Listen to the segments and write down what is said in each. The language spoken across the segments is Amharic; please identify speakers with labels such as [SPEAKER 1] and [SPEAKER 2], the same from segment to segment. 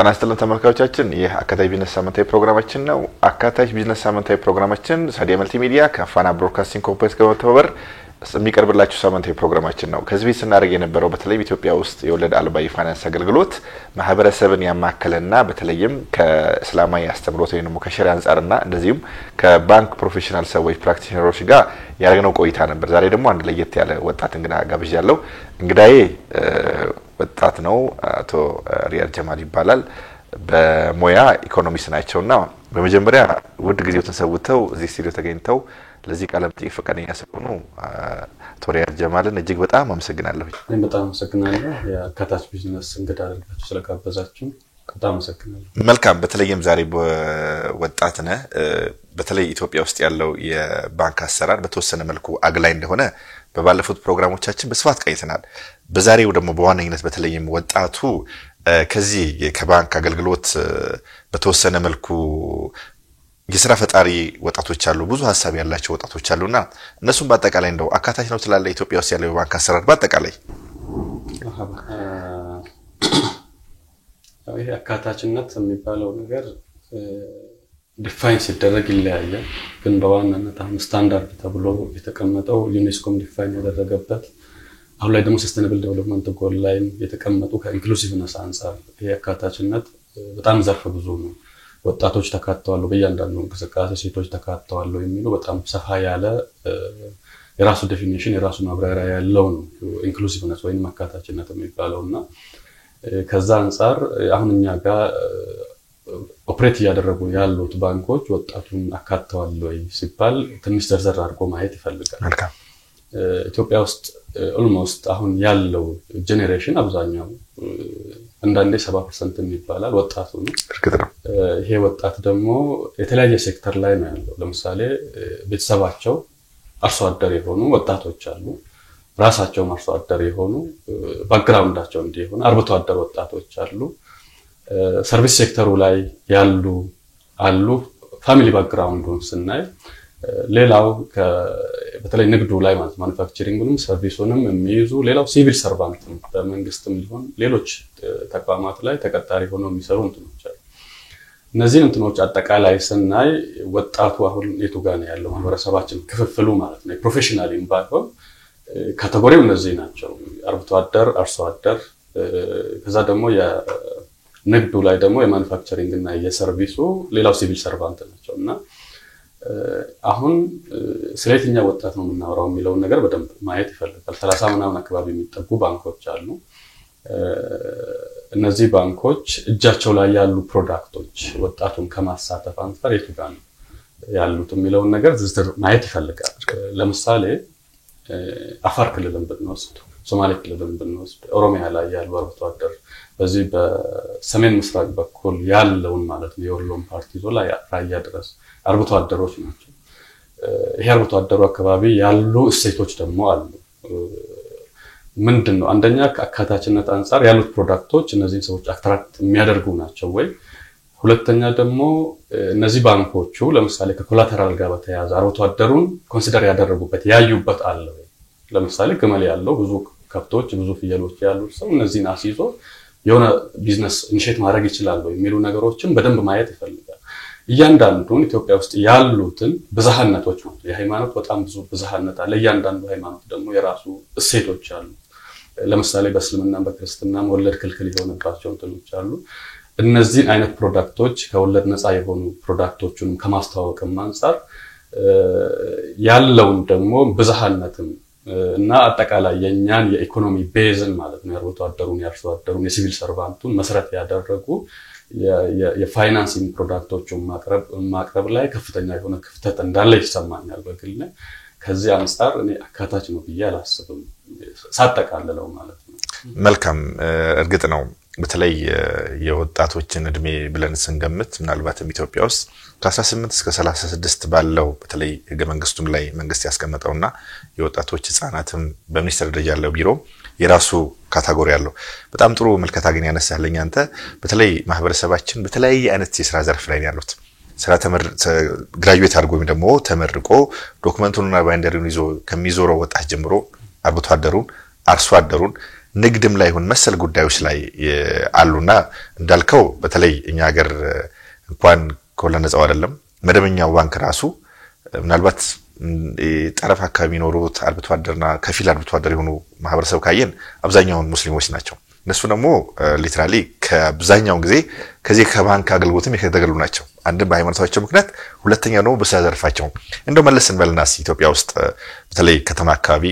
[SPEAKER 1] ተናስተልን ተመልካቾቻችን ይህ አካታይ ቢዝነስ ሳምንታዊ ፕሮግራማችን ነው። አካታይ ቢዝነስ ሳምንታዊ ፕሮግራማችን ሳዲያ መልቲሚዲያ ከፋና ብሮድካስቲንግ ኮርፖሬት ጋር በመተባበር የሚቀርብላችሁ ሳምንታዊ ፕሮግራማችን ነው። ከዚህ በፊት ስናደርግ የነበረው በተለይ ኢትዮጵያ ውስጥ የወለድ አልባ የፋይናንስ አገልግሎት ማህበረሰብን ያማከለና በተለይም ከእስላማዊ አስተምሮት ወይንም ከሸሪዓ አንፃርና እንደዚሁም ከባንክ ፕሮፌሽናል ሰዎች ፕራክቲሽነሮች ጋር ያደረግነው ቆይታ ነበር። ዛሬ ደግሞ አንድ ለየት ያለ ወጣት እንግዳ ጋብዣለሁ። እንግዳዬ ወጣት ነው። አቶ ሪያድ ጀማል ይባላል። በሞያ ኢኮኖሚስት ናቸውና በመጀመሪያ ውድ ጊዜዎትን ሰውተው እዚህ ስቱዲዮ ተገኝተው ለዚህ ቃለ መጠይቅ ፈቃደኛ ስለሆኑ አቶ ሪያድ ጀማልን እጅግ በጣም አመሰግናለሁ።
[SPEAKER 2] እኔም በጣም አመሰግናለሁ። የአካታች ቢዝነስ እንግዳ አድርጋችሁ ስለጋበዛችሁ በጣም አመሰግናለሁ።
[SPEAKER 1] መልካም። በተለይም ዛሬ ወጣት ነህ። በተለይ ኢትዮጵያ ውስጥ ያለው የባንክ አሰራር በተወሰነ መልኩ አግላይ እንደሆነ በባለፉት ፕሮግራሞቻችን በስፋት ቀይተናል። በዛሬው ደግሞ በዋነኝነት በተለይም ወጣቱ ከዚህ ከባንክ አገልግሎት በተወሰነ መልኩ የሥራ ፈጣሪ ወጣቶች አሉ፣ ብዙ ሐሳብ ያላቸው ወጣቶች አሉና እነሱም በአጠቃላይ እንደው አካታች ነው ትላለህ ኢትዮጵያ ውስጥ ያለው የባንክ አሰራር በአጠቃላይ?
[SPEAKER 2] ይሄ አካታችነት የሚባለው ነገር ዲፋይን ሲደረግ ይለያያል። ግን በዋናነት አሁን ስታንዳርድ ተብሎ የተቀመጠው ዩኔስኮም ዲፋይን ያደረገበት አሁን ላይ ደግሞ ሰስቴናብል ዴቨሎፕመንት ጎል ላይ የተቀመጡ ከኢንክሉሲቭነስ አንፃር ይሄ አካታችነት በጣም ዘርፈ ብዙ ነው። ወጣቶች ተካተዋል፣ በእያንዳንዱ እንቅስቃሴ ሴቶች ተካተዋል የሚሉ በጣም ሰፋ ያለ የራሱ ዴፊኒሽን የራሱ ማብራሪያ ያለው ነው ኢንክሉሲቭነስ ወይም አካታችነት የሚባለውና ከዛ አንፃር አሁን እኛ ጋር ኦፕሬት ያደረጉ ያሉት ባንኮች ወጣቱን አካተዋል ወይ ሲባል ትንሽ ዘርዘር አድርጎ ማየት ይፈልጋል።
[SPEAKER 1] መልካም።
[SPEAKER 2] ኢትዮጵያ ውስጥ ኦልሞስት አሁን ያለው ጄኔሬሽን አብዛኛው አንዳንዴ 70% የሚባላል ወጣቱ ነው።
[SPEAKER 1] እርግጥ ነው።
[SPEAKER 2] ይሄ ወጣት ደግሞ የተለያየ ሴክተር ላይ ነው ያለው። ለምሳሌ ቤተሰባቸው አርሶ አደር የሆኑ ወጣቶች አሉ፣ ራሳቸው አርሶ አደር የሆኑ ባክግራውንዳቸው እንዲሆን አርብቶ አደር ወጣቶች አሉ፣ ሰርቪስ ሴክተሩ ላይ ያሉ አሉ። ፋሚሊ ባክግራውንዱን ስናይ ሌላው በተለይ ንግዱ ላይ ማለት ማኑፋክቸሪንግንም ሰርቪሱንም የሚይዙ ሌላው ሲቪል ሰርቫንት በመንግስትም ሊሆን ሌሎች ተቋማት ላይ ተቀጣሪ ሆነው የሚሰሩ እንትኖች አሉ። እነዚህ እንትኖች አጠቃላይ ስናይ ወጣቱ አሁን የቱ ጋር ነው ያለው ማህበረሰባችን ክፍፍሉ ማለት ነው። ፕሮፌሽናል ኢምባይሆን ካቴጎሪው እነዚህ ናቸው። አርብቶ አደር፣ አርሶ አደር፣ ከዛ ደግሞ የንግዱ ላይ ደግሞ የማኑፋክቸሪንግ እና የሰርቪሱ ሌላው ሲቪል ሰርቫንት ናቸውና አሁን ስለየትኛው ወጣት ነው የምናወራው የሚለው ነገር በደንብ ማየት ይፈልጋል። 30 ምናምን አካባቢ የሚጠጉ ባንኮች አሉ። እነዚህ ባንኮች እጃቸው ላይ ያሉ ፕሮዳክቶች ወጣቱን ከማሳተፍ አንፃር የቱ ጋር ነው ያሉት የሚለው ነገር ዝርዝር ማየት ይፈልጋል። ለምሳሌ አፋር ክልልን ብንወስድ፣ ሶማሌ ክልልን ብንወስድ፣ ኦሮሚያ ላይ ያሉ አርብቶ አደር በዚህ በሰሜን ምስራቅ በኩል ያለውን ማለት ነው የወሎን ፓርቲ ዞን ላይ ራያ ድረስ አርብቶ አደሮች ናቸው። ይሄ አርብቶ አደሩ አካባቢ ያሉ እሴቶች ደግሞ አሉ። ምንድነው? አንደኛ ከአካታችነት አንፃር ያሉት ፕሮዳክቶች እነዚህ ሰዎች አትራክት የሚያደርጉ ናቸው ወይ? ሁለተኛ ደግሞ እነዚህ ባንኮቹ ለምሳሌ ከኮላተራል ጋር በተያያዘ አርብቶ አደሩን ኮንሲደር ያደረጉበት ያዩበት አለ ወይ? ለምሳሌ ግመል ያለው ብዙ ከብቶች ብዙ ፍየሎች ያሉት ሰው እነዚህን አስይዞ የሆነ ቢዝነስ ኢኒሼት ማድረግ ይችላል ወይ የሚሉ ነገሮችን በደንብ ማየት ይፈልጋል። እያንዳንዱን ኢትዮጵያ ውስጥ ያሉትን ብዝሃነቶች ነው። የሃይማኖት በጣም ብዙ ብዝሃነት አለ። እያንዳንዱ ሃይማኖት ደግሞ የራሱ እሴቶች አሉ። ለምሳሌ በእስልምና በክርስትና ወለድ ክልክል የሆነባቸው እንትኖች አሉ። እነዚህ አይነት ፕሮዳክቶች ከወለድ ነፃ የሆኑ ፕሮዳክቶችን ከማስተዋወቅም አንፃር ያለውን ደግሞ ብዝሃነትም እና አጠቃላይ የኛን የኢኮኖሚ ቤዝን ማለት ነው የአርብቶ አደሩን የአርሶ አደሩን የሲቪል ሰርቫንቱን መሰረት ያደረጉ የፋይናንሲንግ ፕሮዳክቶችን ማቅረብ ላይ ከፍተኛ የሆነ ክፍተት እንዳለ ይሰማኛል በግል ላይ። ከዚህ አንፃር እኔ አካታች ነው ብዬ አላስብም ሳጠቃልለው ማለት ነው።
[SPEAKER 1] መልካም። እርግጥ ነው በተለይ የወጣቶችን እድሜ ብለን ስንገምት ምናልባትም ኢትዮጵያ ውስጥ ከ18 እስከ 36 ባለው በተለይ ህገ መንግስቱም ላይ መንግስት ያስቀመጠውና የወጣቶች ህፃናትም በሚኒስትር ደረጃ ያለው ቢሮ የራሱ ካቴጎሪ ያለው በጣም ጥሩ መልከታ ግን ያነሳልኝ አንተ በተለይ ማህበረሰባችን በተለያየ አይነት የሥራ ዘርፍ ላይ ያሉት ስራ ግራጁዌት አድርጎ ወይም ደግሞ ተመርቆ ዶክመንቱንና ባይንደሪውን ይዞ ከሚዞረው ወጣት ጀምሮ አርብቶ አደሩን አርሶ አደሩን ንግድም ላይ ሆን መሰል ጉዳዮች ላይ አሉና እንዳልከው በተለይ እኛ ሀገር እንኳን ከወለድ ነፃ አይደለም መደበኛው ባንክ ራሱ ምናልባት ጠረፍ አካባቢ ኖሩት አርብቶ አደርና ከፊል አርብቶ አደር የሆኑ ማህበረሰብ ካየን አብዛኛው ሙስሊሞች ናቸው እነሱ ደግሞ ሊትራሊ ከአብዛኛው ጊዜ ከዚህ ከባንክ አገልግሎትም የተገለሉ ናቸው አንድ በሃይማኖታቸው ምክንያት ሁለተኛው ነው በስራ ዘርፋቸው እንደው መለስ እንበልናስ ኢትዮጵያ ውስጥ በተለይ ከተማ አካባቢ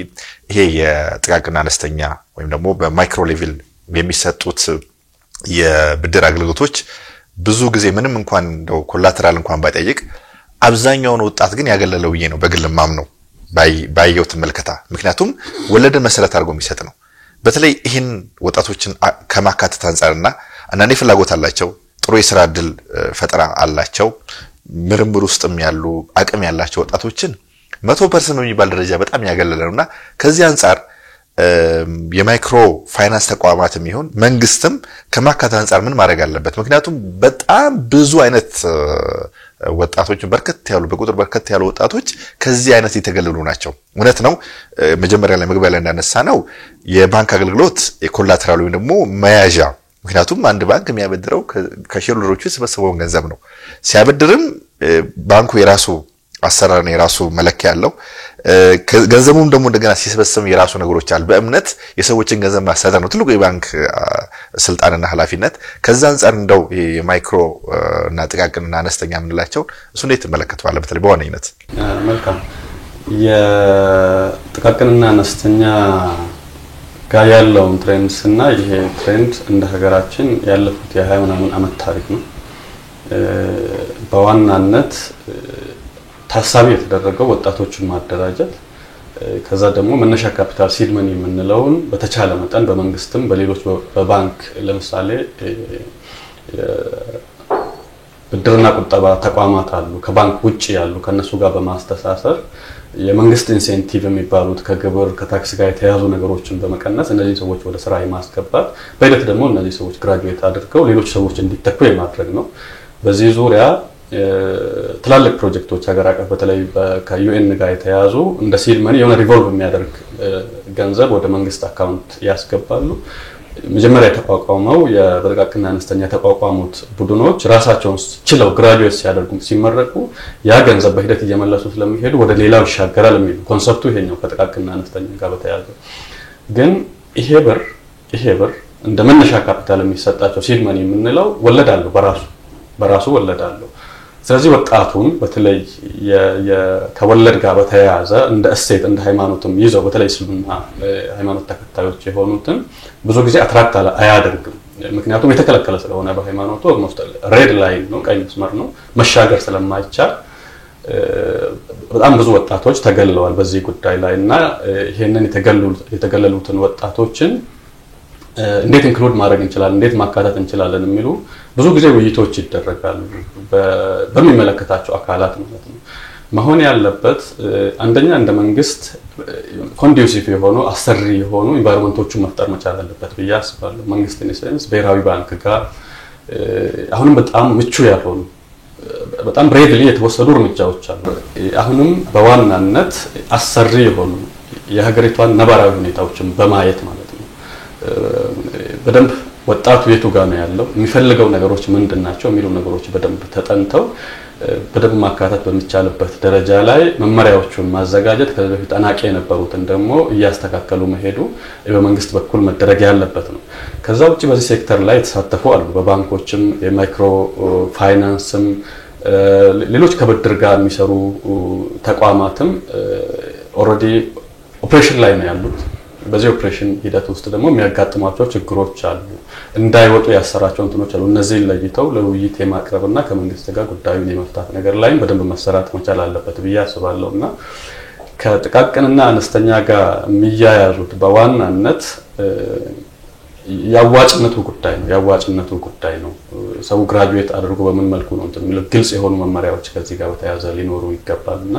[SPEAKER 1] ይሄ የጥቃቅንና አነስተኛ ወይም ደግሞ በማይክሮ ሌቭል የሚሰጡት የብድር አገልግሎቶች ብዙ ጊዜ ምንም እንኳን እንደው ኮላተራል እንኳን ባይጠይቅ አብዛኛው ወጣት ግን ያገለለው ይሄ ነው በግል ማምነው ባይየው ተመልከታ ምክንያቱም ወለድን መሰረት አድርጎ የሚሰጥ ነው በተለይ ይሄን ወጣቶችን ከማካተት አንፃርና አንዳንዴ ፍላጎት አላቸው ጥሩ የሥራ ዕድል ፈጠራ አላቸው ምርምር ውስጥም ያሉ አቅም ያላቸው ወጣቶችን 100% የሚባል ደረጃ በጣም ያገለለውና ከዚህ አንፃር የማይክሮ ፋይናንስ ተቋማትም ይሁን መንግስትም ከማካተት አንፃር ምን ማድረግ አለበት ምክንያቱም በጣም ብዙ አይነት ወጣቶች በርከት ያሉ በቁጥር በርከት ያሉ ወጣቶች ከዚህ አይነት የተገለሉ ናቸው እውነት ነው መጀመሪያ ላይ መግቢያ ላይ እንዳነሳ ነው የባንክ አገልግሎት የኮላተራል ወይ ደግሞ መያዣ ምክንያቱም አንድ ባንክ የሚያበድረው ከሼርሆልደሮቹ የተሰበሰበው ገንዘብ ነው ሲያበድርም ባንኩ የራሱ አሰራር ነው የራሱ መለኪያ ያለው ገንዘቡም ደግሞ እንደገና ሲሰበሰብ የራሱ ነገሮች አሉ በእምነት የሰዎችን ገንዘብ ማስተዳደር ነው ትልቁ የባንክ ስልጣንና ኃላፊነት ከዛ አንፃር እንደው የማይክሮ እና ጥቃቅንና አነስተኛ ምንላቸው እሱ እንዴት ተመለከተዋል በተለይ በዋነኝነት
[SPEAKER 2] መልካም የጥቃቅንና አነስተኛ ጋር ያለው ትሬንድስና ይሄ ትሬንድ እንደ ሀገራችን ያለፉት የ20 ምናምን አመት ታሪክ ነው በዋናነት ታሳቢ የተደረገው ወጣቶችን ማደራጀት ከዛ ደግሞ መነሻ ካፒታል ሲድ መኒ የምንለውን በተቻለ መጠን በመንግስትም በሌሎች በባንክ ለምሳሌ ብድርና ቁጠባ ተቋማት አሉ ከባንክ ውጪ ያሉ ከነሱ ጋር በማስተሳሰር የመንግስት ኢንሴንቲቭ የሚባሉት ከግብር ከታክስ ጋር የተያዙ ነገሮችን በመቀነስ እነዚህ ሰዎች ወደ ስራ የማስገባት በሂደት ደግሞ እነዚህ ሰዎች ግራጁዌት አድርገው ሌሎች ሰዎች እንዲተኩ የማድረግ ነው በዚህ ዙሪያ ትላልቅ ፕሮጀክቶች ሀገር አቀፍ በተለይ ከዩኤን ጋር የተያዙ እንደ ሲድ መኒ የሆነ ሪቮልቭ የሚያደርግ ገንዘብ ወደ መንግስት አካውንት ያስገባሉ መጀመሪያ ተቋቋመው የጥቃቅንና አነስተኛ ተቋቋሙት ቡድኖች ራሳቸውን ችለው ግራጁዌት ሲያደርጉ ሲመረቁ ያ ገንዘብ በሂደት እየመለሱ ስለሚሄዱ ወደ ሌላው ይሻገራል የሚሉ ኮንሰፕቱ ይሄኛው ከጥቃቅንና አነስተኛ ጋር በተያያዘ ግን ይሄ ብር እንደ መነሻ ካፒታል የሚሰጣቸው ሲድ መኒ የምንለው ወለድ አለው በራሱ ወለድ አለው ስለዚህ ወጣቱን በተለይ ከወለድ ጋር በተያያዘ እንደ እሴት እንደ ሃይማኖትም ይዘው በተለይ እስልምና ሃይማኖት ተከታዮች የሆኑትን ብዙ ጊዜ አትራክት አያደርግም ምክንያቱም የተከለከለ ስለሆነ በሃይማኖቱ ኦልሞስት ሬድ ላይን ነው ቀይ መስመር ነው መሻገር ስለማይቻል በጣም ብዙ ወጣቶች ተገለዋል በዚህ ጉዳይ ላይና ይሄንን የተገለሉትን ወጣቶችን እንዴት ኢንክሉድ ማድረግ እንችላለን እንዴት ማካተት እንችላለን የሚሉ ብዙ ጊዜ ውይይቶች ይደረጋሉ በሚመለከታቸው አካላት ማለት ነው መሆን ያለበት አንደኛ እንደ መንግስት ኮንዱሲቭ የሆኑ አሰሪ የሆኑ ኢንቫይሮንመንቶችን መፍጠር መቻል አለበት ብዬ አስባለሁ መንግስት ኢንሴንስ ብሔራዊ ባንክ ጋር አሁንም በጣም ምቹ ያልሆኑ በጣም ብሬቭሊ የተወሰዱ እርምጃዎች አሉ አሁንም በዋናነት አሰሪ የሆኑ የሀገሪቷን ነባራዊ ሁኔታዎችን በማየት ማለት ነው በደንብ ወጣቱ የቱ ጋር ነው ያለው የሚፈልገው ነገሮች ምንድናቸው የሚሉ ነገሮች በደንብ ተጠንተው በደንብ ማካተት በሚቻልበት ደረጃ ላይ መመሪያዎቹን ማዘጋጀት ከዚህ በፊት አናቂ የነበሩትን ደግሞ እያስተካከሉ መሄዱ በመንግስት በኩል መደረግ ያለበት ነው ከዛ ውጪ በዚህ ሴክተር ላይ የተሳተፉ አሉ በባንኮችም የማይክሮ ፋይናንስም ሌሎች ከብድር ጋር የሚሰሩ ተቋማትም ኦሬዲ ኦፕሬሽን ላይ ነው ያሉት በዚህ ኦፕሬሽን ሂደት ውስጥ ደግሞ የሚያጋጥሟቸው ችግሮች አሉ እንዳይወጡ ያሰራቸው እንትኖች አሉ እነዚህ ለይተው ለውይይት የማቅረብና ከመንግስት ጋር ጉዳዩን የመፍታት ነገር ላይ በደንብ መሰራት መቻል አለበት ብዬ አስባለሁና ከጥቃቅንና አነስተኛ ጋር የሚያያዙት በዋናነት ያዋጭነቱ ጉዳይ ነው ሰው ግራጁዌት አድርጎ በምን መልኩ ነው እንትን የሚለው ግልጽ የሆኑ መመሪያዎች ከዚህ ጋር በተያያዘ ሊኖሩ ይገባልና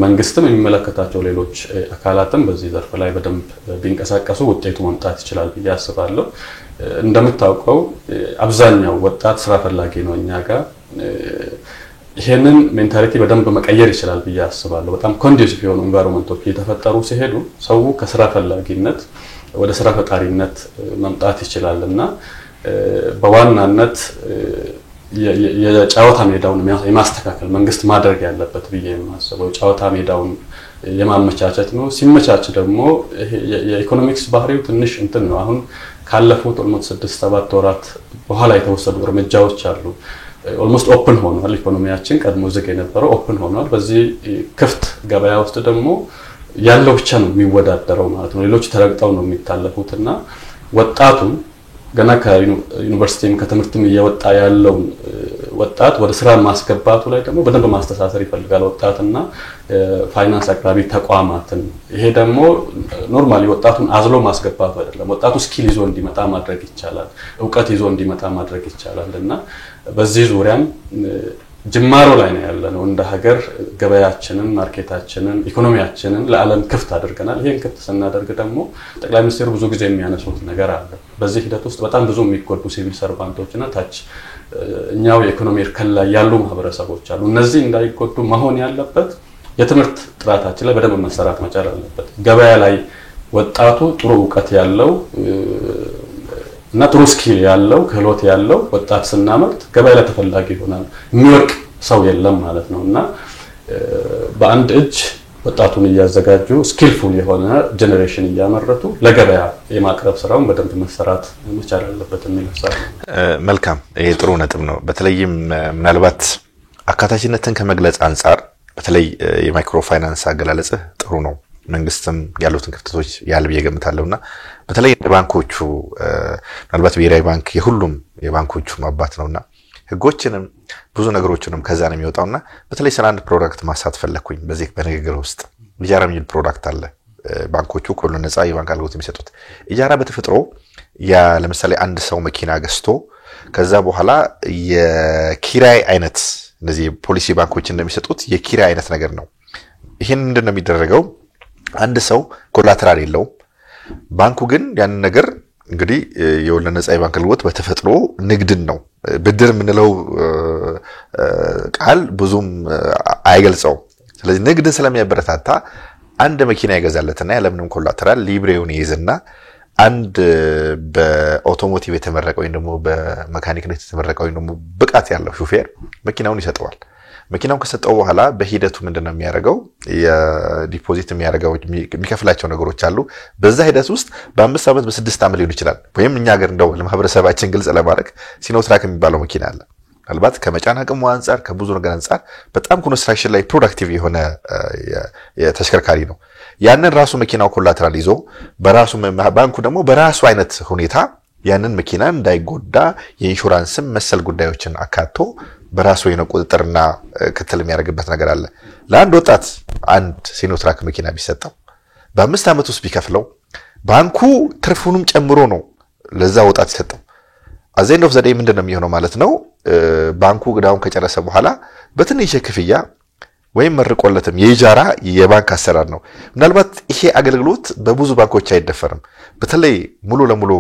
[SPEAKER 2] መንግስትም የሚመለከታቸው ሌሎች አካላትም በዚህ ዘርፍ ላይ በደንብ ቢንቀሳቀሱ ውጤቱ መምጣት ይችላል ብዬ አስባለሁ እንደምታውቀው አብዛኛው ወጣት ስራ ፈላጊ ነው እኛ ጋር ይሄንን ሜንታሊቲ በደንብ መቀየር ይችላል ብዬ አስባለሁ በጣም ኮንዱሲቭ የሆኑ ኢንቫይሮንመንቶች እየተፈጠሩ ሲሄዱ ሰው ከስራ ፈላጊነት ወደ ስራ ፈጣሪነት መምጣት ይችላልና በዋናነት የጫወታ ሜዳውን የማስተካከል መንግስት ማድረግ ያለበት ብዬ የማስበው ጫወታ ሜዳውን የማመቻቸት ነው። ሲመቻች ደግሞ የኢኮኖሚክስ ባህሪው ትንሽ እንትን ነው። አሁን ካለፉት ኦልሞስት 6-7 ወራት በኋላ የተወሰዱ እርምጃዎች አሉ። ኦልሞስት ኦፕን ሆኗል ኢኮኖሚያችን። ቀድሞ ዝግ የነበረው ኦፕን ሆኗል። በዚህ ክፍት ገበያ ውስጥ ደግሞ ያለው ብቻ ነው የሚወዳደረው ማለት ነው። ሌሎች ተረግጠው ነው የሚታለፉትና ወጣቱ ገና ከዩኒቨርሲቲም ከትምህርትም እየወጣ ያለው ወጣት ወደ ስራ ማስገባቱ ላይ ደግሞ በደንብ ማስተሳሰር ይፈልጋል ወጣትና ፋይናንስ አቅራቢ ተቋማትን። ይሄ ደግሞ ኖርማሊ ወጣቱን አዝሎ ማስገባቱ አይደለም። ወጣቱ ስኪል ይዞ እንዲመጣ ማድረግ ይቻላል፣ ዕውቀት ይዞ እንዲመጣ ማድረግ ይቻላልና በዚህ ዙሪያም ጅማሮ ላይ ነው ያለነው። እንደ ሀገር ገበያችንን፣ ማርኬታችንን፣ ኢኮኖሚያችንን ለዓለም ክፍት አድርገናል። ይሄን ክፍት ስናደርግ ደግሞ ጠቅላይ ሚኒስትሩ ብዙ ጊዜ የሚያነሱት ነገር አለ። በዚህ ሂደት ውስጥ በጣም ብዙ የሚጎዱ ሲቪል ሰርቫንቶችና ታች እኛው የኢኮኖሚ እርከን ላይ ያሉ ማህበረሰቦች አሉ። እነዚህ እንዳይጎዱ መሆን ያለበት የትምህርት ጥራታችን ላይ በደንብ መሰራት መቻል አለበት። ገበያ ላይ ወጣቱ ጥሩ ዕውቀት ያለው እና ጥሩ ስኪል ያለው ክህሎት ያለው ወጣት ስናመርት ገበያ ላይ ተፈላጊ ይሆናል። የሚወርቅ ሰው የለም ማለት ነውና በአንድ እጅ ወጣቱን እያዘጋጁ ስኪልፉል የሆነ ጄኔሬሽን እያመረቱ ለገበያ የማቅረብ ስራውን በደንብ መሰራት መቻል አለበት የሚል ሐሳብ።
[SPEAKER 1] መልካም፣ ይሄ ጥሩ ነጥብ ነው። በተለይም ምናልባት አካታችነትን ከመግለጽ አንፃር በተለይ የማይክሮ ፋይናንስ አገላለጽ ጥሩ ነው። መንግስትም ያሉትን ክፍተቶች ያልብ የገምታለውና በተለይ ባንኮቹ ምናልባት ብሔራዊ ባንክ የሁሉም የባንኮቹ አባት ነውና ህጎችንም ብዙ ነገሮችንም ከዛ ነው የሚወጣውና በተለይ ስለ አንድ ፕሮዳክት ማሳት ፈለኩኝ። በዚህ በንግግር ውስጥ ኢጃራ የሚል ፕሮዳክት አለ። ባንኮቹ ሁሉ ነፃ የባንክ አገልግሎት የሚሰጡት ኢጃራ በተፈጥሮ ያ ለምሳሌ አንድ ሰው መኪና ገዝቶ ከዛ በኋላ የኪራይ አይነት እንደዚህ ፖሊሲ ባንኮች እንደሚሰጡት የኪራይ አይነት ነገር ነው። ይሄን ምንድነው የሚደረገው? አንድ ሰው ኮላተራል የለውም። ባንኩ ግን ያን ነገር እንግዲህ የወለድ ነፃ የባንክ አገልግሎት በተፈጥሮ ንግድን ነው። ብድር ምንለው ቃል ብዙም አይገልጸው። ስለዚህ ንግድን ስለሚያበረታታ አንድ መኪና ይገዛለትና ያለምንም ኮላተራል ሊብሬውን ይይዝና አንድ በአውቶሞቲቭ የተመረቀው ወይ ደግሞ በመካኒክነት የተመረቀው ወይ ደግሞ ብቃት ያለው ሹፌር መኪናውን ይሰጠዋል። መኪናውን ከሰጠው በኋላ በሂደቱ ምንድነው የሚያደርገው? የዲፖዚት የሚያደርገው የሚከፍላቸው ነገሮች አሉ። በዛ ሂደት ውስጥ በ5 ዓመት በ6 ዓመት ሊሆን ይችላል። ወይም እኛ ሀገር እንደው ለማህበረሰባችን ግልጽ ለማድረግ ሲኖትራክ የሚባለው መኪና አለ። ምናልባት ከመጫን አቅሙ አንፃር ከብዙ ነገር አንፃር በጣም ኮንስትራክሽን ላይ ፕሮዳክቲቭ የሆነ የተሽከርካሪ ነው። ያንን ራሱ መኪናው ኮላተራል ይዞ በራሱ ባንኩ ደግሞ በራሱ አይነት ሁኔታ ያንን መኪና እንዳይጎዳ የኢንሹራንስም መሰል ጉዳዮችን አካቶ በራሱ ቁጥጥርና ክትል የሚያደርግበት ነገር አለ። ለአንድ ወጣት አንድ ሲኖትራክ መኪና ቢሰጠው በ5 ዓመት ውስጥ ቢከፍለው ባንኩ ትርፉንም ጨምሮ ነው ለዛ ወጣት ይሰጠው። አዘንድ ኦፍ ዘ ዴይ ምንድነው የሚሆነው ማለት ነው? ባንኩ ግዳውን ከጨረሰ በኋላ በትንሽ ክፍያ ወይም መርቆለትም የኢጃራ የባንክ አሰራር ነው። ምናልባት ይሄ አገልግሎት በብዙ ባንኮች አይደፈርም። በተለይ ሙሉ ለሙሉ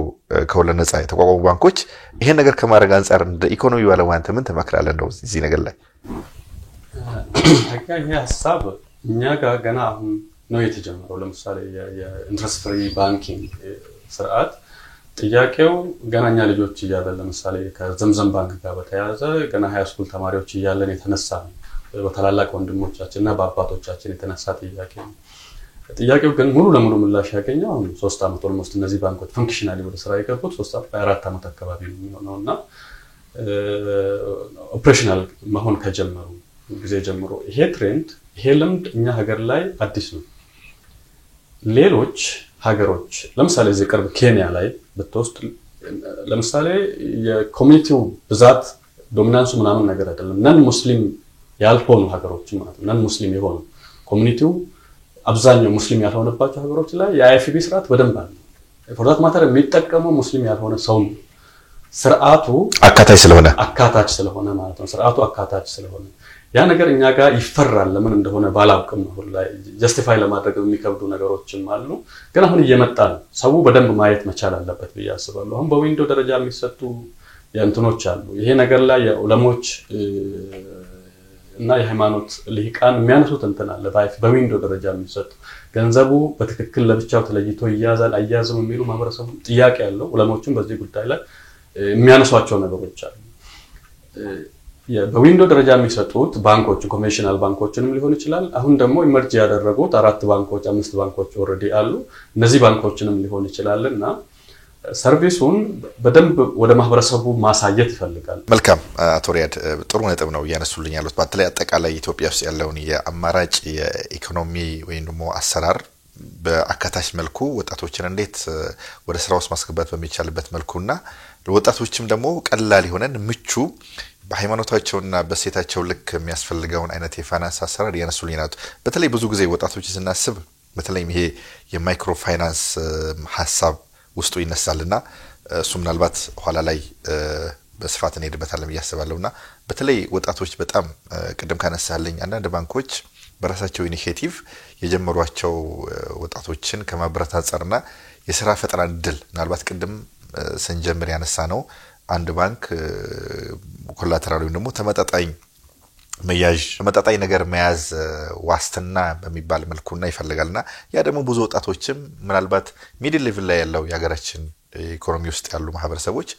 [SPEAKER 1] ከወለድ ነፃ የተቋቋሙ ባንኮች ይሄን ነገር ከማድረግ አንፃር እንደ ኢኮኖሚ ባለሙያ ምን ትመክራለህ? እንደው እዚህ ነገር ላይ
[SPEAKER 2] ይሄ ሐሳብ እኛ ጋር ገና አሁን ነው የተጀመረው። ለምሳሌ የኢንትረስት ፍሪ ባንኪንግ ስርዓት ጥያቄው ገናኛ ልጆች እያለን ለምሳሌ ከዘምዘም ባንክ ጋር በተያያዘ ገና ሃይ ስኩል ተማሪዎች እያለን የተነሳ ነው። በታላላቅ ወንድሞቻችንና በአባቶቻችን የተነሳ ጥያቄ ነው። ጥያቄው ግን ሙሉ ለሙሉ ምላሽ ያገኘው አሁን 3 ዓመት ኦልሞስት እነዚህ ባንኮች ፈንክሽናሊ ወደ ስራ የገቡት 3-4 ዓመት አካባቢ ነውና ኦፕሬሽናል መሆን ከጀመሩ ጊዜ ጀምሮ ይሄ ትሬንድ ይሄ ልምድ እኛ ሀገር ላይ አዲስ ነው። ሌሎች ሀገሮች ለምሳሌ እዚህ ቅርብ ኬንያ ላይ ብትወስድ ለምሳሌ የኮሚኒቲው ብዛት ዶሚናንሱ ምናምን ነገር አይደለም። ነን ሙስሊም ያልሆኑ ሀገሮች ማለት ነው። ነን ሙስሊም የሆኑ ኮሚኒቲው አብዛኛው ሙስሊም ያልሆነባቸው ሀገሮች ላይ የአይኤፍቢ ስርዓት በደንብ አለ። ፎርዛት ማተር የሚጠቀመው ሙስሊም ያልሆነ ሰው ስርዓቱ አካታች ስለሆነ ማለት ነው። ስርዓቱ አካታች ስለሆነ ያ ነገር እኛ ጋር ይፈራል። ለምን እንደሆነ ባላውቅም አሁን ላይ ጀስቲፋይ ለማድረግ የሚከብዱ ነገሮችም አሉ። ግን አሁን እየመጣ ነው። ሰው በደንብ ማየት መቻል አለበት ብዬ አስባለሁ። አሁን በዊንዶ ደረጃ የሚሰጡ የእንትኖች አሉ። ይሄ ነገር ላይ የዑለሞች እና የሃይማኖት ልሂቃን የሚያነሱት እንትን አለ በዊንዶ ደረጃ የሚሰጡ ገንዘቡ በትክክል ለብቻው ተለይቶ ይያዛል አያዝም የሚሉ ማህበረሰቡ ጥያቄ ያለው ዑለሞችም በዚህ ጉዳይ ላይ የሚያነሷቸው ነገሮች አሉ በዊንዶ ደረጃ የሚሰጡት ባንኮች ኮንቬንሽናል ባንኮችንም ሊሆን ይችላል አሁን ደግሞ ኢመርጅ ያደረጉት 4 ባንኮች 5 ባንኮች ኦሬዲ አሉ እነዚህ ባንኮችንም ሊሆን ይችላልና ሰርቪሱን በደንብ ወደ ማህበረሰቡ ማሳየት ይፈልጋል
[SPEAKER 1] መልካም አቶ ሪያድ ጥሩ ነጥብ ነው ያነሱልኝ ያሉት በአጠቃላይ አጠቃላይ ኢትዮጵያ ውስጥ ያለውን የአማራጭ የኢኮኖሚ ወይም ደግሞ አሰራር በአካታች መልኩ ወጣቶችን እንዴት ወደ ስራ ውስጥ ማስገባት በሚቻልበት መልኩና ለወጣቶችም ደግሞ ቀላል ይሆነን ምቹ በሃይማኖታቸውና በሴታቸው ልክ የሚያስፈልገውን አይነት የፋይናንስ አሰራር ያነሱልኝ ናት በተለይ ብዙ ጊዜ ወጣቶች ስናስብ በተለይ ይሄ የማይክሮ ፋይናንስ ሐሳብ ውስጡ ይነሳልና እሱ ምናልባት ኋላ ላይ በስፋት እንሄድበታለን ያስባለውና በተለይ ወጣቶች በጣም ቀደም ካነሳልኝ አንዳንድ ባንኮች በራሳቸው ኢኒሺዬቲቭ የጀመሯቸው ወጣቶችን ከማበረታታትና የሥራ ፈጠራ እድል ምናልባት ቀደም ስንጀምር ያነሳ ነው አንድ ባንክ ኮላተራል ወይም ደግሞ ተመጣጣኝ ነገር መያዝ ዋስትና በሚባል መልኩና ይፈልጋልና ያ ደግሞ ብዙ ወጣቶችም ምናልባት ሚድል ሌቭል ላይ ያለው ያገራችን ኢኮኖሚ ውስጥ ያሉ ማህበረሰቦች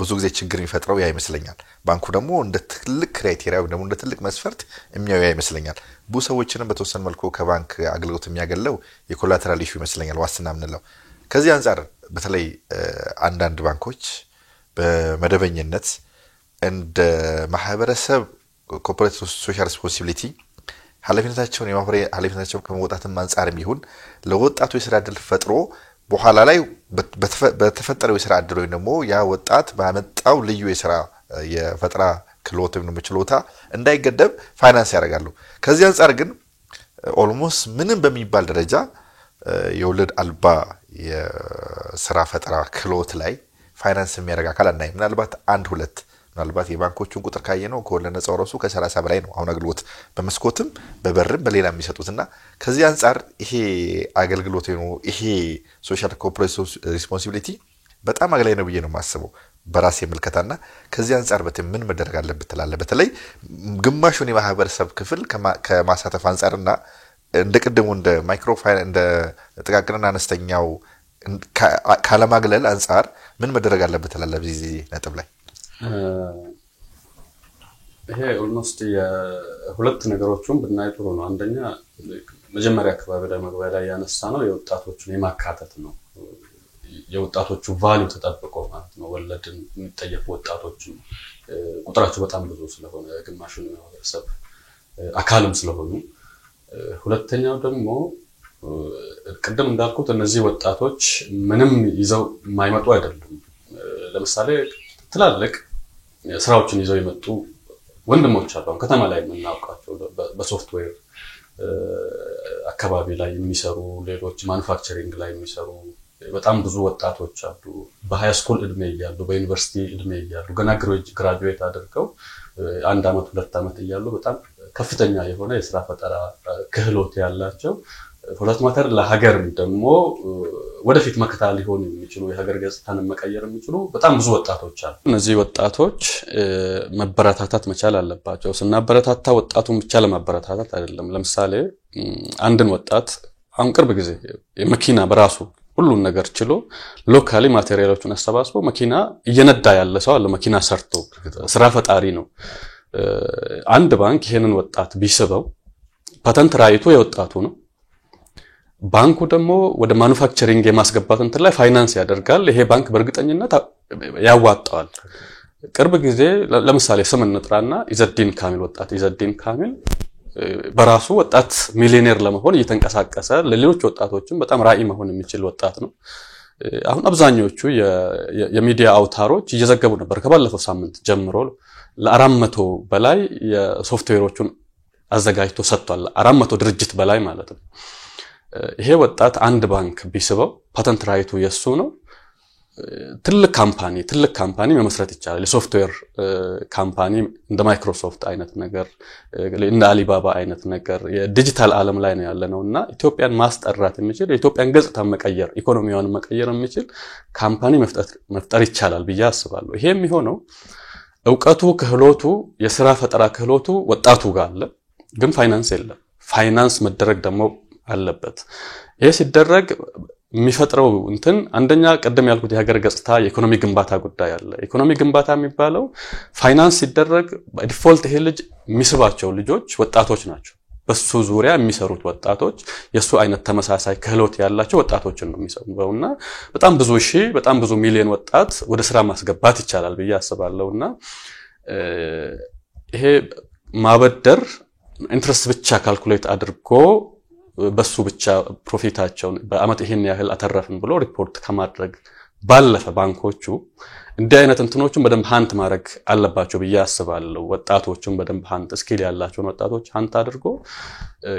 [SPEAKER 1] ብዙ ጊዜ ችግር የሚፈጥረው ያ ይመስለኛል ባንኩ ደግሞ እንደ ትልቅ ክራይቴሪያ ወይ ደግሞ እንደ ትልቅ መስፈርት የሚያዩ ያ ይመስለኛል ብዙ ሰዎችንም በተወሰነ መልኩ ከባንክ አገልግሎት የሚያገለው የኮላተራል ኢሹ ይመስለኛል ዋስትና ምንለው ከዚህ አንፃር በተለይ አንዳንድ ባንኮች በመደበኝነት እንደ ማህበረሰብ ኮርፖሬት ሶሻል ሪስፖንሲቢሊቲ ኃላፊነታቸውን ከመወጣትም አንፃርም ይሁን ለወጣቱ የሥራ ዕድል ፈጥሮ በኋላ ላይ በተፈጠረው የሥራ ዕድል ወይ ደግሞ ያ ወጣት ባመጣው ልዩ የሥራ የፈጠራ ክህሎት ወይም ችሎታ እንዳይገደብ ፋይናንስ ያደርጋሉ ከዚህ አንፃር ግን ኦልሞስት ምንም በሚባል ደረጃ የወለድ አልባ የሥራ ፈጠራ ክህሎት ላይ ፋይናንስ የሚያደርግ አካል አናይ ምናልባት 1-2 ምናልባት የባንኮቹን ቁጥር ካየነው ከወለድ ነፃ ወረሱ ከ30 በላይ ነው አሁን አገልግሎት በመስኮትም በበርም በሌላ የሚሰጡትና ከዚህ አንፃር ይሄ አገልግሎት ነው ይሄ ሶሻል ኮርፖሬት ሪስፖንሲቢሊቲ በጣም አግላይ ነው ብዬ ነው ማስበው በራሴ መልከታና ከዚህ አንፃር ምን መደረግ አለበት ተላለ በተለይ ግማሹን የማህበረሰብ ክፍል ከማሳተፍ አንፃርና እንደቀደሙ እንደ ማይክሮ ፋይናንስ እንደ ጥቃቅንና አነስተኛው ካለማግለል አንፃር ምን መደረግ አለበት ተላለ በዚህ ነጥብ ላይ
[SPEAKER 2] ይሄ ኦልሞስት የሁለት ነገሮችን ብናይ ጥሩ ነው አንደኛ መጀመሪያ አካባቢ ላይ መግቢያ ላይ ያነሳ ነው የወጣቶችን የማካተት ነው የወጣቶቹ ቫልዩ ተጠብቆ ማለት ነው ወለድን የሚጠየፉ ወጣቶች ቁጥራቸው በጣም ብዙ ስለሆነ ግማሹን ማህበረሰብ አካልም ስለሆኑ ሁለተኛው ደግሞ ቀደም እንዳልኩት እነዚህ ወጣቶች ምንም ይዘው የማይመጡ አይደሉም ለምሳሌ ትላልቅ ስራዎችን ይዘው የመጡ ወንድሞች አሉ ከተማ ላይ የምናውቃቸው በሶፍትዌር አካባቢ ላይ የሚሰሩ ሌሎች ማኑፋክቸሪንግ ላይ የሚሰሩ በጣም ብዙ ወጣቶች አሉ በሃይ ስኩል እድሜ ያሉ በዩኒቨርሲቲ እድሜ ያሉ ገና ግራጁዌት አድርገው 1 አመት 2 አመት ያሉ በጣም ከፍተኛ የሆነ የሥራ ፈጠራ ክህሎት ያላቸው ሁለት ማተር ለሀገር ደግሞ ወደፊት መከታ ሊሆን የሚችሉ የሀገር ገጽታን መቀየር የሚችሉ በጣም ብዙ ወጣቶች አሉ እነዚህ ወጣቶች መበረታታት መቻል አለባቸው ስናበረታታ ወጣቱን ብቻ ለማበረታታት አይደለም ለምሳሌ አንድን ወጣት አሁን ቅርብ ጊዜ የመኪና በራሱ ሁሉን ነገር ችሎ ሎካሊ ማቴሪያሎችን አሰባስቦ መኪና እየነዳ ያለ ሰው አለ መኪና ሰርቶ ስራ ፈጣሪ ነው አንድ ባንክ ይሄንን ወጣት ቢስበው ፓተንት ራይቱ የወጣቱ ነው ባንኩ ደግሞ ወደ ማኑፋክቸሪንግ የማስገባት እንትን ላይ ፋይናንስ ያደርጋል ይሄ ባንክ በእርግጠኝነት ያዋጣዋል ቅርብ ጊዜ ለምሳሌ ስም እንጥራና ኢዘዲን ካሚል ወጣት ኢዘዲን ካሚል በራሱ ወጣት ሚሊዮኔር ለመሆን እየተንቀሳቀሰ ለሌሎች ወጣቶችም በጣም ራኢ መሆን የሚችል ወጣት ነው አሁን አብዛኞቹ የሚዲያ አውታሮች እየዘገቡ ነበር ከባለፈው ሳምንት ጀምሮ ለ400 በላይ የሶፍትዌሮቹን አዘጋጅቶ ሰጥቷል 400 ድርጅት በላይ ማለት ነው ይሄ ወጣት አንድ ባንክ ቢስበው ፓተንት ራይቱ የሱ ነው ትልቅ ካምፓኒ መመስረት ይቻላል የሶፍትዌር ካምፓኒ እንደ ማይክሮሶፍት አይነት ነገር እንደ አሊባባ አይነት ነገር የዲጂታል ዓለም ላይ ነው ያለነውና ኢትዮጵያን ማስጠራት የሚችል የኢትዮጵያን ገጽታ መቀየር ኢኮኖሚዋን መቀየር የሚችል ካምፓኒ መፍጠር ይቻላል ብዬ አስባለሁ ይሄ የሚሆነው ዕውቀቱ ክህሎቱ የሥራ ፈጠራ ክህሎቱ ወጣቱ ጋር አለ ግን ፋይናንስ የለም ፋይናንስ መደረግ ደግሞ አለበት ይሄ ሲደረግ የሚፈጥረው እንትን አንደኛ ቀደም ያልኩት የሀገር ገጽታ የኢኮኖሚ ግንባታ ጉዳይ አለ ኢኮኖሚ ግንባታ የሚባለው ፋይናንስ ሲደረግ ዲፎልት ይሄ ልጅ የሚስባቸው ልጆች ወጣቶች ናቸው በሱ ዙሪያ የሚሰሩት ወጣቶች የሱ አይነት ተመሳሳይ ክህሎት ያላቸው ወጣቶችን ነው የሚሰሩውና በጣም ብዙ ሚሊዮን ወጣት ወደ ስራ ማስገባት ይቻላል ብዬ አስባለሁና ይሄ ማበደር ኢንትረስት ብቻ ካልኩሌት አድርጎ በሱ ብቻ ፕሮፊታቸውን በአመት ይሄን ያህል አተረፍን ብሎ ሪፖርት ከማድረግ ባለፈ ባንኮቹ እንደ አይነት እንትኖቹን በደንብ ሃንት ማድረግ አለባቸው ብዬ አስባለሁ ወጣቶቹን በደንብ ሃንት ስኪል ያላቸውን ወጣቶች ሃንት አድርጎ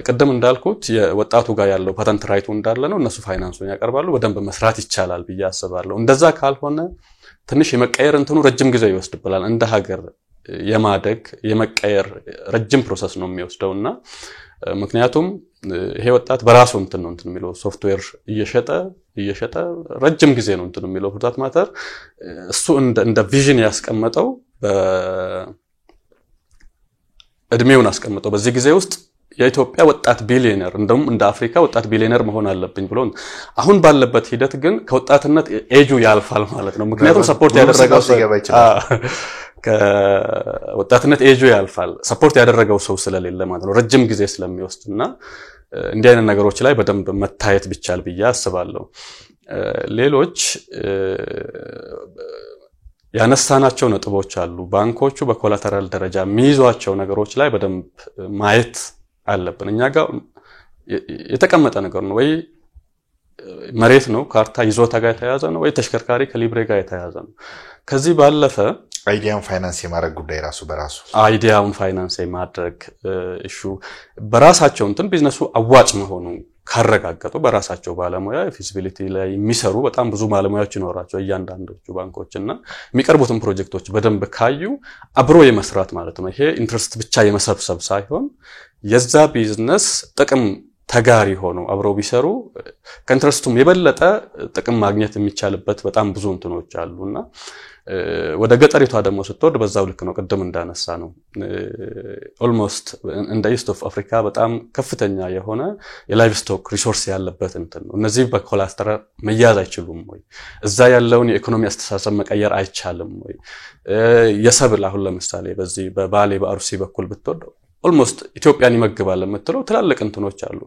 [SPEAKER 2] ቀደም እንዳልኩት የወጣቱ ጋር ያለው ፓተንት ራይቱ እንዳለ ነው እነሱ ፋይናንሱን ያቀርባሉ በደንብ መስራት ይቻላል ብዬ አስባለሁ እንደዛ ካልሆነ ትንሽ የመቀየር እንትኑ ረጅም ጊዜ ይወስድብላል እንደ ሀገር የማደግ የመቀየር ረጅም ፕሮሰስ ነው የሚወስደውና ምክንያቱም ይሄ ወጣት በራሱ እንትን ነው እንትን የሚለው ሶፍትዌር እየሸጠ ረጅም ጊዜ ነው እንትን የሚለው ፍርዳት ማተር እሱ እንደ ቪዥን ያስቀመጠው በእድሜውን አስቀመጠው በዚህ ጊዜ ውስጥ የኢትዮጵያ ወጣት ቢሊዮነር እንደውም እንደ አፍሪካ ወጣት ቢሊዮነር መሆን አለብኝ ብሎ አሁን ባለበት ሂደት ግን ከወጣትነት ኤጁ ያልፋል ማለት ነው ምክንያቱም ሰፖርት ያደረገው ከወጣትነት ኤጁ ያልፋል ሰፖርት ያደረገው ሰው ስለሌለ ማለት ነው ረጅም ጊዜ ስለሚወስድና እንዲህ አይነት ነገሮች ላይ በደንብ መታየት ቢቻል ብዬ አስባለሁ ሌሎች ያነሳናቸው ነጥቦች አሉ ባንኮቹ በኮላተራል ደረጃ የሚይዟቸው ነገሮች ላይ በደንብ ማየት አለብን እኛ ጋር የተቀመጠ ነገር ነው ወይ መሬት ነው ካርታ ይዞታ ጋር የተያያዘ ነው ወይ ተሽከርካሪ ከሊብሬ ጋር የተያያዘ ነው ከዚህ ባለፈ
[SPEAKER 1] አይዲያውን ፋይናንስ የማድረግ ጉዳይ በራሱ
[SPEAKER 2] አይዲያውን ፋይናንስ የማድረግ ኢሹ በራሳቸው እንትን ቢዝነሱ አዋጭ መሆኑ ካረጋገጡ በራሳቸው ባለሙያ ፊዚቢሊቲ ላይ የሚሰሩ በጣም ብዙ ባለሙያዎች ይኖራቸው እያንዳንዶቹ ባንኮችና የሚቀርቡትን ፕሮጀክቶች በደንብ ካዩ አብሮ የመስራት ማለት ነው ይሄ ኢንትረስት ብቻ የመሰብሰብ ሳይሆን የዛ ቢዝነስ ጥቅም ተጋሪ ሆኖ አብረው ቢሰሩ ከኢንትረስቱም የበለጠ ጥቅም ማግኘት የሚቻልበት በጣም ብዙ እንትኖች አሉና ወደ ገጠሪቷ ደግሞ ስትወርድ በዛው ልክ ነው ቀደም እንዳነሳ ነው ኦልሞስት እንደ ኢስት ኦፍ አፍሪካ በጣም ከፍተኛ የሆነ የላይቭ ስቶክ ሪሶርስ ያለበት እንትን ነው እነዚህ በኮላተራል መያዝ አይችሉም ወይ እዛ ያለውን የኢኮኖሚ አስተሳሰብ መቀየር አይቻልም ወይ የሰብል አሁን ለምሳሌ በዚህ በባሌ በአርሲ በኩል ብትወርድ ኦልሞስት ኢትዮጵያን ይመግባል የምትለው ትላልቅ እንትኖች አሉ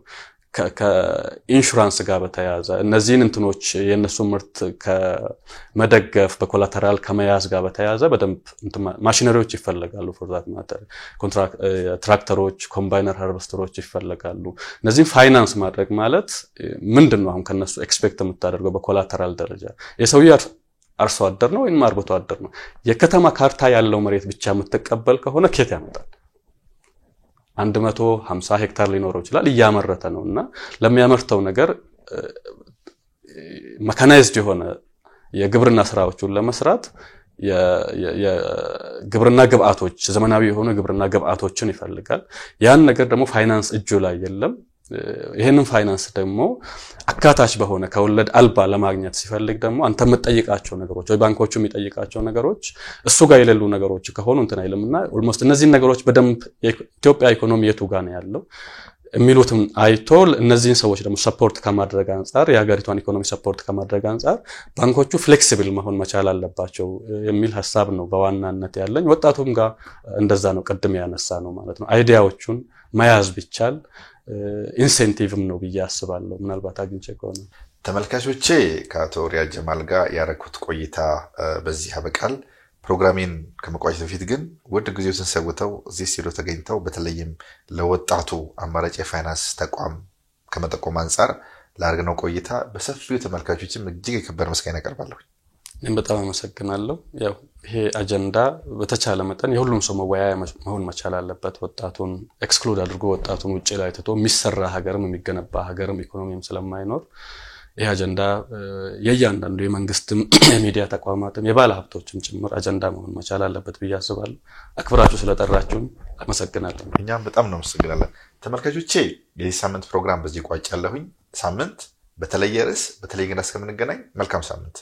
[SPEAKER 2] ከኢንሹራንስ ጋር በተያያዘ እነዚህን እንትኖች የነሱ ምርት ከመደገፍ በኮላተራል ከመያዝ ጋር በተያያዘ በደንብ ማሽነሪዎች ይፈልጋሉ ፎርዛት ማተር ትራክተሮች ኮምባይነር ሃርቨስተሮች ይፈልጋሉ እነዚህን ፋይናንስ ማድረግ ማለት ምንድነው አሁን ከነሱ ኤክስፔክት የምታደርገው በኮላተራል ደረጃ የሰውዬ አርሶ አደር ነው ወይም አርብቶ አደር ነው የከተማ ካርታ ያለው መሬት ብቻ የምትቀበል ከሆነ ከየት ያመጣል 150 ሄክታር ሊኖረው ይችላል እያመረተ ነውና ለሚያመርተው ነገር መካናይዝድ የሆነ የግብርና ስራዎችን ለመስራት የግብርና ግብአቶች ዘመናዊ የሆኑ ግብርና ግብአቶችን ይፈልጋል ያን ነገር ደግሞ ፋይናንስ እጁ ላይ የለም ይሄንን ፋይናንስ ደግሞ አካታች በሆነ ከወለድ አልባ ለማግኘት ሲፈልግ ደግሞ አንተ የምትጠይቃቸው ነገሮች ወይ ባንኮቹ የሚጠይቃቸው ነገሮች እሱ ጋር የሌሉ ነገሮች ከሆኑ እንትን አይልምና ኦልሞስት እነዚህ ነገሮች በደንብ የኢትዮጵያ ኢኮኖሚ የቱ ጋር ነው ያለው የሚሉትን አይቶ እነዚህን ሰዎች ደግሞ ሰፖርት ከማድረግ አንፃር የሀገሪቷን ኢኮኖሚ ሰፖርት ከማድረግ አንፃር ባንኮቹ ፍሌክሲብል መሆን መቻል አለባቸው የሚል ሐሳብ ነው በዋናነት ያለኝ ወጣቱም ጋር እንደዛ ነው ቀድም ያነሳ ነው ማለት ነው አይዲያዎቹን መያዝ ቢቻል ኢንሴንቲቭም ነው ብዬ አስባለሁ ምናልባት አግኝቼ ከሆነ
[SPEAKER 1] ተመልካቾቼ ከአቶ ሪያድ ጀማል ጋር ያረኩት ቆይታ በዚህ ያበቃል ፕሮግራሜን ከመቋጨት በፊት ግን ወደ ጊዜውን ሰውተው እዚህ ሲሉ ተገኝተው በተለይም ለወጣቱ አማራጭ የፋይናንስ ተቋም ከመጠቆም አንፃር ላርገነው ቆይታ በሰፊው ተመልካቾችም እጅግ የከበረ ምስጋና ያቀርባለሁ
[SPEAKER 2] እኔም በጣም አመሰግናለሁ ያው ይሄ አጀንዳ በተቻለ መጠን የሁሉም ሰው መወያያ መሆን መቻል አለበት ወጣቱን ኤክስክሉድ አድርጎ ወጣቱን ውጪ ላይ ተቶ የሚሰራ ሀገርም የሚገነባ ሀገርም ኢኮኖሚም ስለማይኖር ይሄ አጀንዳ የያንዳንዱ የመንግስትም የሚዲያ ተቋማትም የባለ ሀብቶችም ጭምር አጀንዳ መሆን መቻል አለበት ብዬ አስባለሁ አክብራችሁ ስለጠራችሁን አመሰግናለሁ
[SPEAKER 1] እኛም በጣም ነው መስግናለን ተመልካቾቼ የዚህ ሳምንት ፕሮግራም በዚህ ቋጫለሁኝ ሳምንት በተለየ ርዕስ በተለየ እንግዳ እስከምንገናኝ መልካም ሳምንት